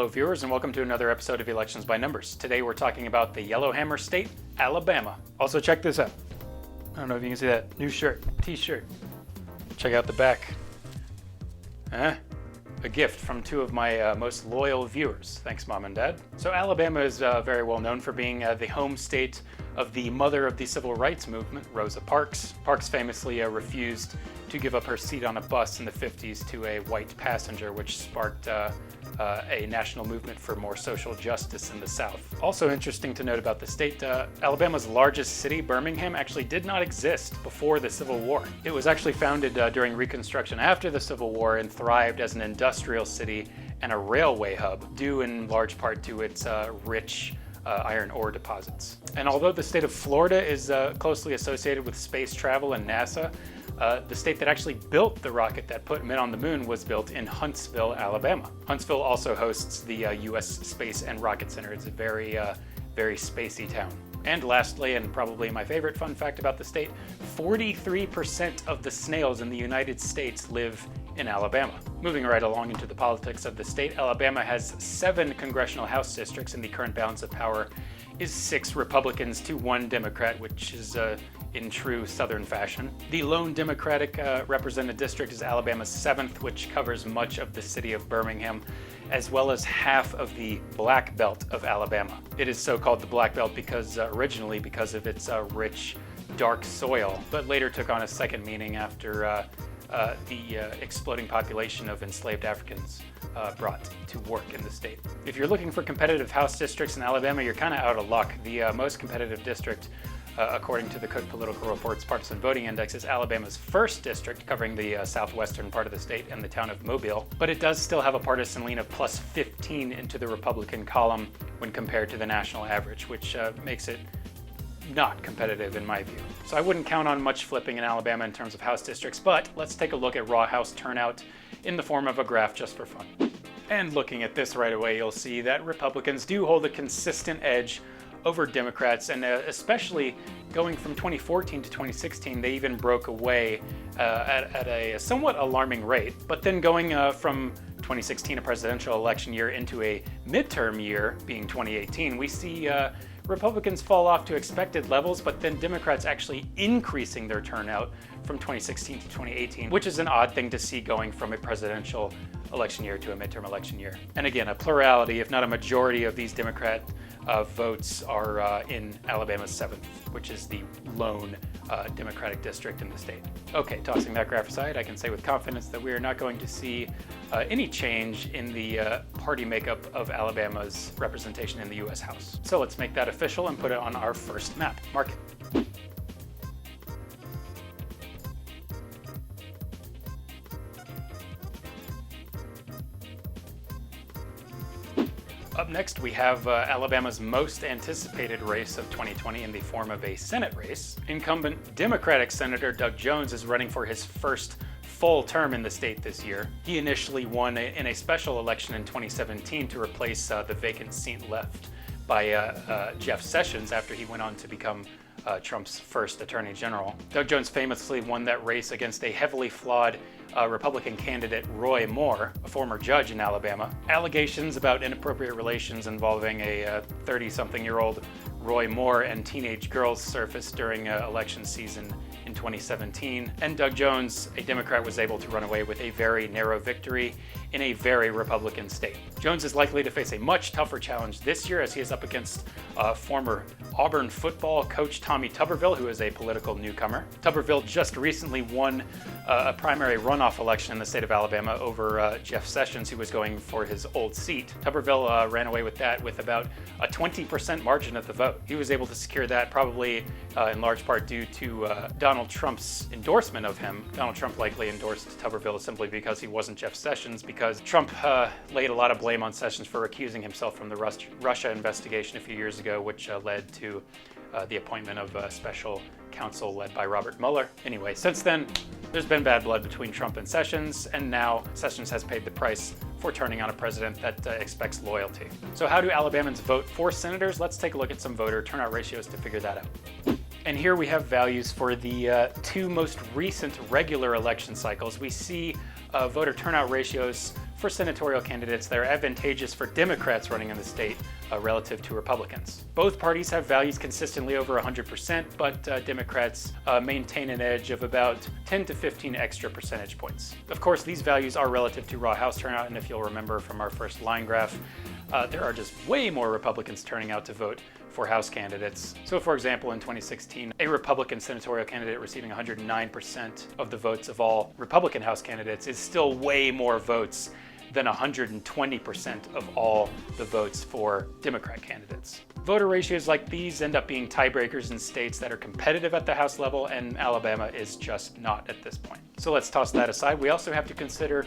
Hello viewers and welcome to another episode of Elections by Numbers. Today we're talking about the Yellowhammer State, Alabama. Also check this out. I don't know if you can see that new shirt, t-shirt. Check out the back. A gift from two of my most loyal viewers. Thanks, Mom and Dad. So Alabama is very well known for being the home state of the mother of the civil rights movement, Rosa Parks. Parks famously refused to give up her seat on a bus in the 50s to a white passenger, which sparked a national movement for more social justice in the South. Also interesting to note about the state, Alabama's largest city, Birmingham, actually did not exist before the Civil War. It was actually founded during Reconstruction after the Civil War and thrived as an industrial city and a railway hub, due in large part to its rich iron ore deposits. And although the state of Florida is closely associated with space travel and NASA, the state that actually built the rocket that put men on the moon was built in Huntsville, Alabama. Huntsville also hosts the U.S. Space and Rocket Center. It's a very spacey town. And lastly, and probably my favorite fun fact about the state, 43% of the snails in the United States live in Alabama. Moving right along into the politics of the state, Alabama has 7 congressional House districts, and the current balance of power is 6 Republicans to 1 Democrat, which is in true Southern fashion. The lone Democratic represented district is Alabama's 7th, which covers much of the city of Birmingham, as well as half of the Black Belt of Alabama. It is so called the Black Belt because originally because of its rich, dark soil, but later took on a second meaning after the exploding population of enslaved Africans brought to work in the state. If you're looking for competitive House districts in Alabama, you're kind of out of luck. The most competitive district, according to the Cook Political Report's Partisan Voting Index, is Alabama's 1st district, covering the southwestern part of the state and the town of Mobile. But it does still have a partisan lean of plus 15 into the Republican column when compared to the national average, which makes it not competitive in my view. So I wouldn't count on much flipping in Alabama in terms of House districts, but let's take a look at raw House turnout in the form of a graph just for fun. And looking at this right away, you'll see that Republicans do hold a consistent edge over Democrats, and especially going from 2014 to 2016, they even broke away at a somewhat alarming rate. But then going from 2016, a presidential election year, into a midterm year, being 2018, we see Republicans fall off to expected levels, but then Democrats actually increasing their turnout from 2016 to 2018, which is an odd thing to see going from a presidential election year to a midterm election year. And again, a plurality, if not a majority, of these Democrat votes are in Alabama's 7th, which is the lone Democratic district in the state. Okay, tossing that graph aside, I can say with confidence that we are not going to see any change in the party makeup of Alabama's representation in the U.S. House. So let's make that official and put it on our first map. Mark it. Up next, we have Alabama's most anticipated race of 2020 in the form of a Senate race. Incumbent Democratic Senator Doug Jones is running for his first full term in the state this year. He initially won in a special election in 2017 to replace the vacant seat left by Jeff Sessions after he went on to become Trump's first attorney general. Doug Jones famously won that race against a heavily flawed Republican candidate, Roy Moore, a former judge in Alabama. Allegations about inappropriate relations involving a 30-something-year-old Roy Moore and teenage girls surfaced during election season in 2017, and Doug Jones, a Democrat, was able to run away with a very narrow victory in a very Republican state. Jones is likely to face a much tougher challenge this year as he is up against former Auburn football coach Tommy Tuberville, who is a political newcomer. Tuberville just recently won a primary runoff election in the state of Alabama over Jeff Sessions, who was going for his old seat. Tuberville ran away with that with about a 20% margin of the vote. He was able to secure that probably in large part due to Donald Trump's endorsement of him. Donald Trump likely endorsed Tuberville simply because he wasn't Jeff Sessions, because Trump laid a lot of blame on Sessions for recusing himself from the Russia investigation a few years ago, which led to the appointment of a special counsel led by Robert Mueller. Anyway, since then, there's been bad blood between Trump and Sessions, and now Sessions has paid the price for turning on a president that expects loyalty. So how do Alabamans vote for senators? Let's take a look at some voter turnout ratios to figure that out. And here we have values for the 2 most recent regular election cycles. We see voter turnout ratios for senatorial candidates that are advantageous for Democrats running in the state relative to Republicans. Both parties have values consistently over 100%, but Democrats maintain an edge of about 10 to 15 extra percentage points. Of course, these values are relative to raw House turnout, and if you'll remember from our first line graph, there are just way more Republicans turning out to vote for House candidates. So for example, in 2016, a Republican senatorial candidate receiving 109% of the votes of all Republican House candidates is still way more votes than 120% of all the votes for Democrat candidates. Voter ratios like these end up being tiebreakers in states that are competitive at the House level, and Alabama is just not at this point. So let's toss that aside. We also have to consider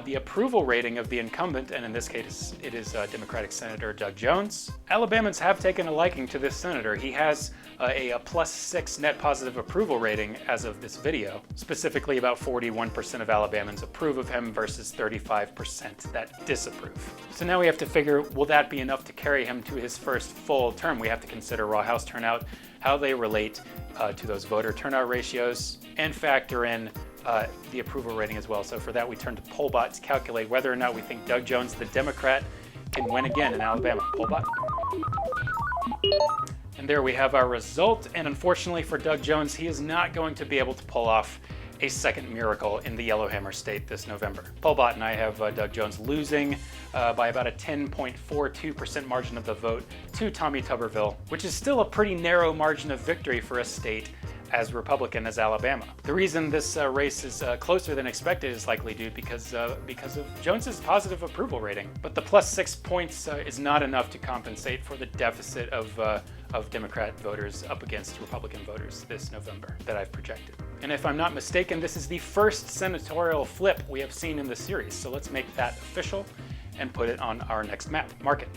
the approval rating of the incumbent, and in this case, it is Democratic Senator Doug Jones. Alabamans have taken a liking to this senator. He has a +6 net positive approval rating as of this video. Specifically, about 41% of Alabamans approve of him versus 35% that disapprove. So now we have to figure, will that be enough to carry him to his first full term? We have to consider raw House turnout, how they relate to those voter turnout ratios, and factor in the approval rating as well. So for that, we turn to Pollbot to calculate whether or not we think Doug Jones, the Democrat, can win again in Alabama. Pollbot. And there we have our result. And unfortunately for Doug Jones, he is not going to be able to pull off a second miracle in the Yellowhammer State this November. Pollbot and I have Doug Jones losing by about a 10.42% margin of the vote to Tommy Tuberville, which is still a pretty narrow margin of victory for a state as Republican as Alabama. The reason this race is closer than expected is likely due because of Jones's positive approval rating. But the +6 points is not enough to compensate for the deficit of Democrat voters up against Republican voters this November that I've projected. And if I'm not mistaken, this is the first senatorial flip we have seen in the series. So let's make that official and put it on our next map. Mark it.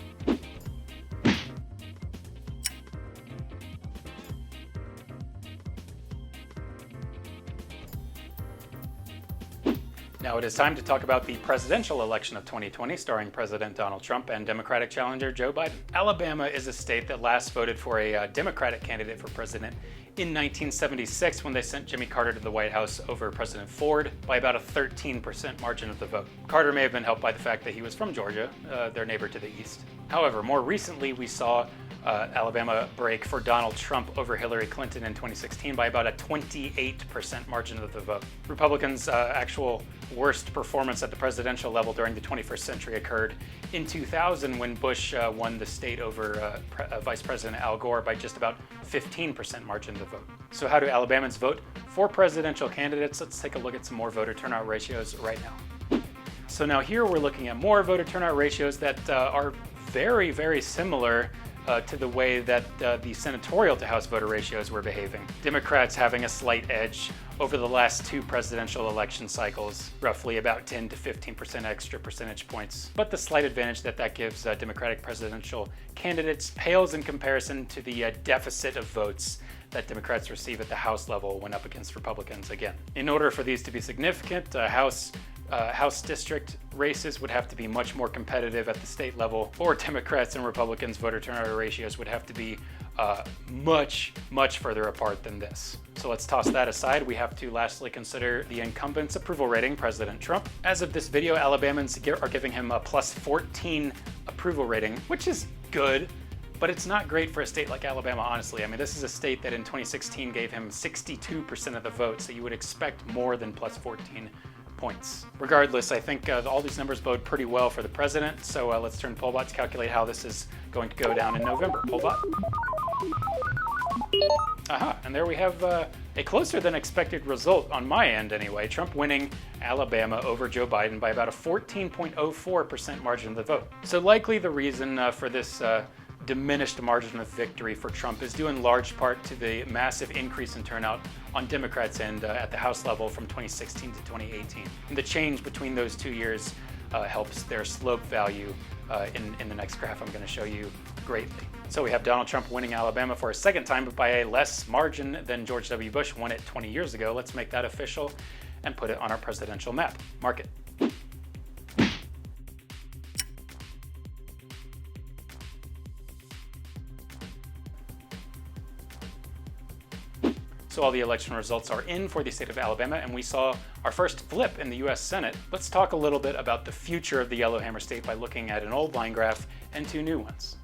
Now it is time to talk about the presidential election of 2020, starring President Donald Trump and Democratic challenger Joe Biden. Alabama is a state that last voted for a Democratic candidate for president in 1976 when they sent Jimmy Carter to the White House over President Ford by about a 13% margin of the vote. Carter may have been helped by the fact that he was from Georgia, their neighbor to the east. However, more recently we saw Alabama break for Donald Trump over Hillary Clinton in 2016 by about a 28% margin of the vote. Republicans' actual worst performance at the presidential level during the 21st century occurred in 2000 when Bush won the state over Vice President Al Gore by just about 15% margin of the vote. So how do Alabamans vote for presidential candidates? Let's take a look at some more voter turnout ratios right now. So now here we're looking at more voter turnout ratios that are very, very similar to the way that the senatorial to House voter ratios were behaving. Democrats having a slight edge over the last two presidential election cycles, roughly about 10 to 15% extra percentage points. But the slight advantage that gives Democratic presidential candidates pales in comparison to the deficit of votes that Democrats receive at the House level when up against Republicans again. In order for these to be significant, House district races would have to be much more competitive at the state level, or Democrats and Republicans' voter turnout ratios would have to be much, much further apart than this. So let's toss that aside. We have to lastly consider the incumbent's approval rating, President Trump. As of this video, Alabamans are giving him a +14 approval rating, which is good, but it's not great for a state like Alabama, honestly. I mean, this is a state that in 2016 gave him 62% of the vote, so you would expect more than +14 points. Regardless, I think all these numbers bode pretty well for the president, so let's turn to Pollbot to calculate how this is going to go down in November. Pollbot. Aha, and there we have a closer than expected result on my end anyway. Trump winning Alabama over Joe Biden by about a 14.04% margin of the vote. So likely the reason for this diminished margin of victory for Trump is due in large part to the massive increase in turnout on Democrats' end at the House level from 2016 to 2018. And the change between those 2 years helps their slope value in the next graph I'm going to show you greatly. So we have Donald Trump winning Alabama for a second time, but by a less margin than George W. Bush won it 20 years ago. Let's make that official and put it on our presidential map. Mark it. So So all the election results are in for the state of Alabama, and we saw our first flip in the US Senate. Let's talk a little bit about the future of the Yellowhammer State by looking at an old line graph and two new ones.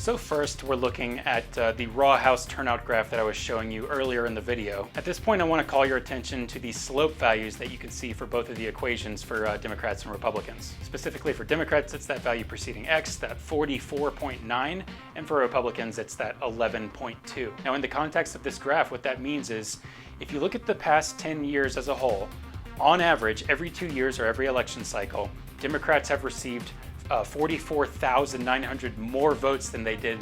So first, we're looking at the raw House turnout graph that I was showing you earlier in the video. At this point, I want to call your attention to the slope values that you can see for both of the equations for Democrats and Republicans. Specifically for Democrats, it's that value preceding X, that 44.9, and for Republicans, it's that 11.2. Now, in the context of this graph, what that means is, if you look at the past 10 years as a whole, on average, every 2 years or every election cycle, Democrats have received 44,900 more votes than they did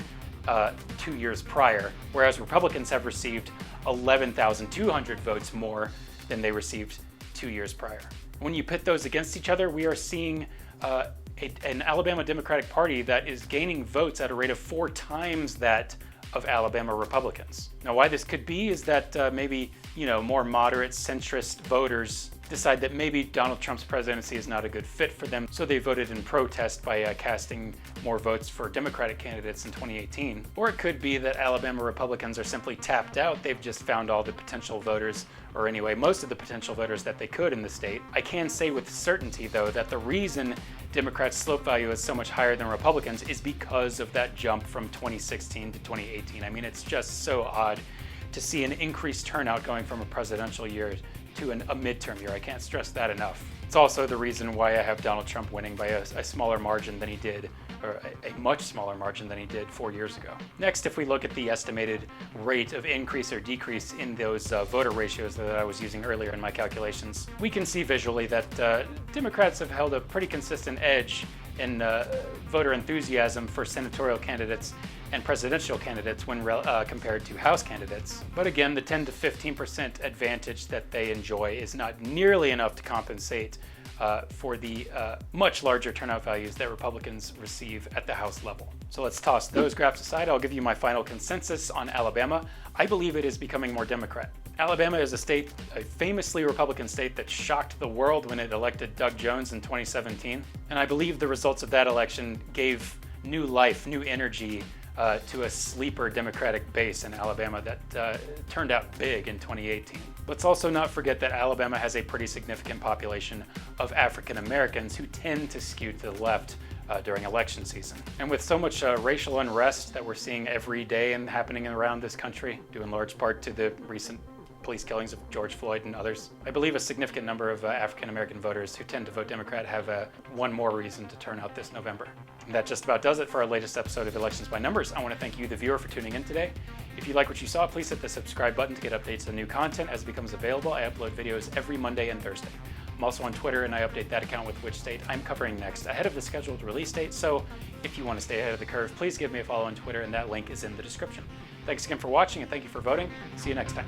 2 years prior, whereas Republicans have received 11,200 votes more than they received 2 years prior. When you pit those against each other, we are seeing an Alabama Democratic Party that is gaining votes at a rate of 4 times that of Alabama Republicans. Now, why this could be is that maybe, more moderate centrist voters decide that maybe Donald Trump's presidency is not a good fit for them, so they voted in protest by casting more votes for Democratic candidates in 2018. Or it could be that Alabama Republicans are simply tapped out. They've just found all the potential voters, or anyway, most of the potential voters that they could in the state. I can say with certainty, though, that the reason Democrats' slope value is so much higher than Republicans is because of that jump from 2016 to 2018. I mean, it's just so odd to see an increased turnout going from a presidential year to a midterm year. I can't stress that enough. It's also the reason why I have Donald Trump winning by a smaller margin than he did, or a much smaller margin than he did 4 years ago. Next, if we look at the estimated rate of increase or decrease in those voter ratios that I was using earlier in my calculations, we can see visually that Democrats have held a pretty consistent edge in voter enthusiasm for senatorial candidates and presidential candidates when compared to House candidates. But again, the 10 to 15% advantage that they enjoy is not nearly enough to compensate for the much larger turnout values that Republicans receive at the House level. So let's toss those graphs aside. I'll give you my final consensus on Alabama. I believe it is becoming more Democrat. Alabama is a famously Republican state that shocked the world when it elected Doug Jones in 2017. And I believe the results of that election gave new life, new energy to a sleeper Democratic base in Alabama that turned out big in 2018. Let's also not forget that Alabama has a pretty significant population of African Americans who tend to skew to the left during election season. And with so much racial unrest that we're seeing every day and happening around this country, due in large part to the recent police killings of George Floyd and others, I believe a significant number of African American voters who tend to vote Democrat have one more reason to turn out this November. And that just about does it for our latest episode of Elections by Numbers. I want to thank you, the viewer, for tuning in today. If you like what you saw, please hit the subscribe button to get updates on new content as it becomes available. I upload videos every Monday and Thursday. I'm also on Twitter, and I update that account with which state I'm covering next ahead of the scheduled release date. So if you want to stay ahead of the curve, please give me a follow on Twitter, and that link is in the description. Thanks again for watching, and thank you for voting. See you next time.